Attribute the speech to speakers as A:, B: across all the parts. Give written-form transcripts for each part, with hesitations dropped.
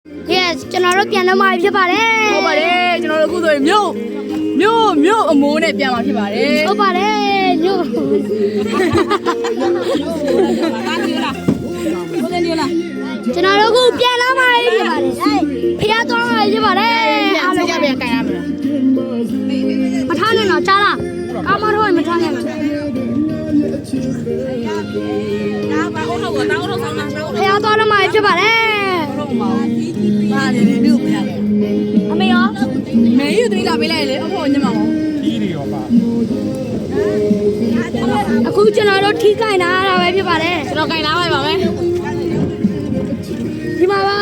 A: Yes ကျွန်တော်တို့ပြန်တော့မှာဖြစ်ပါတယ်
B: ဟုတ်ပါတယ်ကျွန်တော်တို့အခုဆိုရင်မြို့အမိုးနဲ့ပြန်มาဖြစ်ပါတယ်
A: ဟုတ်ပါတယ်မြို့ကျွန်တော်တို့ကပြန်လာမှာဖြစ်ပါတယ်ဖျားသွားမှာဖြစ်ပါတယ်အားလုံးပြန်ကြိုင်ရမလားမထားနဲ့တော့ကြားလားကာမတော့မထားနဲ့တော့ဖျားသွားတော့မှာဖြစ်ပါတယ်
B: ဘာလဲမြို့မရဘူး
A: အမေရော
B: မေယူတွေးလာပေးလိုက်လေအဖေညမအောင်
C: ကြီးတွေရောပါ
A: အခုကျွန်တော်တို့ထိကြိုင်လာတာပဲဖြစ်ပါတယ်
B: ကျွန်တော်ကြိုင်လာပါပါမယ်
A: ဒီမှာပါ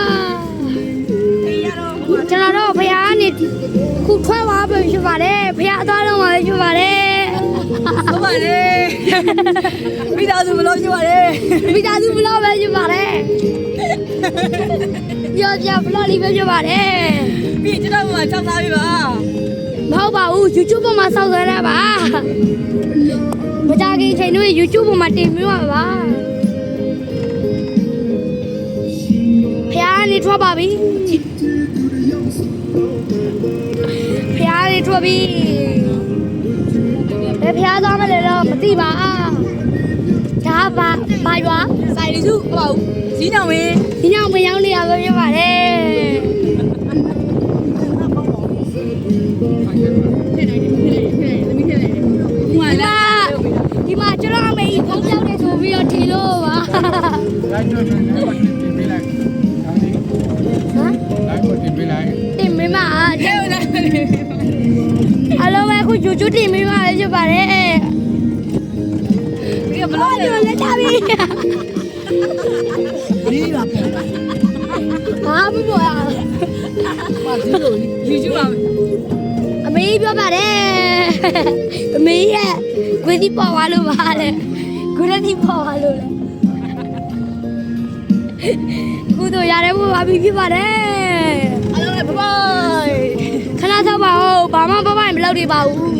A: ကျွန်တော်တို့ဖျားနေခုထွက်သွားပြီဖြစ်ပါတယ်ဖျားသွားတော့မှာဖြစ်ပါတယ်
B: ဟုတ်ပါတယ်မိသားစုဘလို့ဖြစ်ပါတယ်
A: မိသားစုဘလို့ပဲဖြစ်ပါတယ်ပြောပြဘလို့လေးပဲဖြစ်ပါတယ်
B: ပြီးကျွန်တော်ကချောက်သားပြီပါ
A: မဟုတ်ပါဘူး YouTube ပေါ်မှာစောက်ကြရပါမကြခင်ချိန်တို့ YouTube ပေါ်မှာတင်ပြီးပါပါဖျားနေထွက်ပါပြီဖျားနေထွက်ပြီဘယ်ဖျားသွားမလဲတော့မသိပါဒါဘာရွာ
B: ဆိုင်လူစုဟုတ်ဇီးနောင်ဝင်း
A: ဒီနောက်မရောက်နေရပဲဖြစ်ပါတယ်ဒီမှာကျွန်တော်အမေကြီးဖုန်းပြောက်နေဆိုပြီးတော့ထင်လို့ပါ
C: လိုက်တော့လည်းဘာတင်ပေးလိုက်ဟမ်လိုက်တော့တင်ပေးလိုက်
A: တင်မမအလုံးပဲခုကျူကျူတင်မိမှာဖြစ်ပါတယ်
B: ပြီးဘလို့
A: လက်ကြပြီ
B: လေးပါပြန်
A: ဘာမပြောရ
B: ပါဒီလိုယူကျူပါ
A: အမေပြောပါတယ်အမေရဲ့ကိုယ်ဒီပေါ်သွားလို့ပါလေကိုယ်ဒီပေါ်သွားလို့လေခုတို့ရတယ်ဘုရားပြီးဖြစ်ပါတယ်
B: အားလုံးလည်းဘိုင်
A: ခဏတော့ပါဦးဘာမှဘိုင်မလုပ်သေးပါဘူး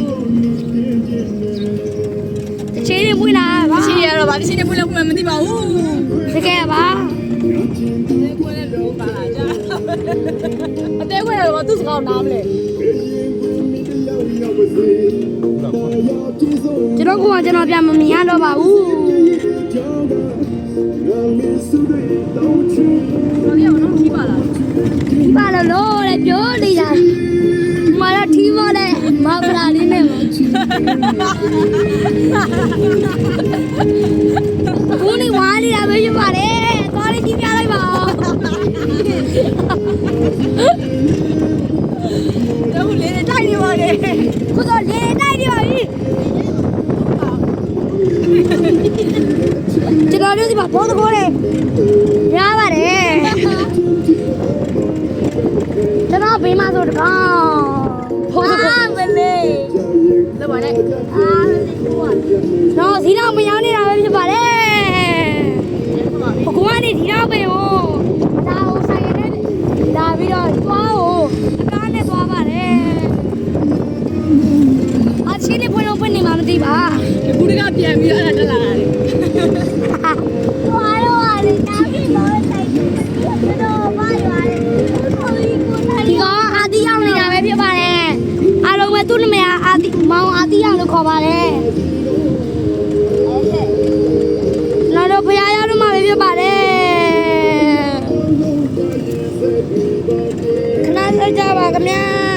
A: တချေးတွေမွေးလာပါ
B: တချေးရတော့ဗာတချေးတွေမွေးလို့မသိပါဘူး
A: တကယ်ပါ
B: ကိုယ်လည်းလုံးပါလာကြအသေးခွဲတော့သူ့စကားနားမလဲ
A: ကျွန်တော်ပြန်မမြင်ရတော့ပါဘူး
B: ဘာလဲနော်ခီးပါလား
A: ခီးပါလို့လေပြောနေတာမတော့ထီးပါလေမပလာလေးနဲ့ကိုနေဝါးနေတာပဲဖြစ်ပါတယ်သွားလေးကြည့်ပြလိုက်ပါ
B: တော့လေတိုက်နေပါလေ
A: ခုတော့လေတိုက်နေပါပြီကျွန်တော်တို့ဒီမှာဘောတကောလေးရပါတယ်ကျွန်တော်ဘေးမှာဆိုတကောင်ဘောတကောမလေး
B: လောက်ပါနဲ့
A: တော့ဒီတော့မရောက်နေတာပဲဖြစ်ပါတယ်ဘကွားနေဒီတော့ပဲဟိုဒါဟိုဆိုင်ရနေလာပြီးတော့သွားဟိုအကားနဲ့သွားပါတယ်အချင်းလေးဖွင့်လို့ဖွင့်နေမှမသိပါ
B: ခုတကပြန်ပြီးတော့အဲ့ဒါတက်လာတာလေ
A: သွားတော့လေတားပြီးတော့ဆိုင်တော့ဘာရွာလဲဒီကောင်အာတီရောက်နေတာပဲဖြစ်ပါတယ်အားလုံးပဲသူ့နာမည်အာတီမောင်အာတီရောက်လို့ခေါ်ပါတယ်နော်တော့ဖရားရောက်တော့မှပဲဖြစ်ပါတယ်ခဏဆက်ကြပါခင်ဗျာ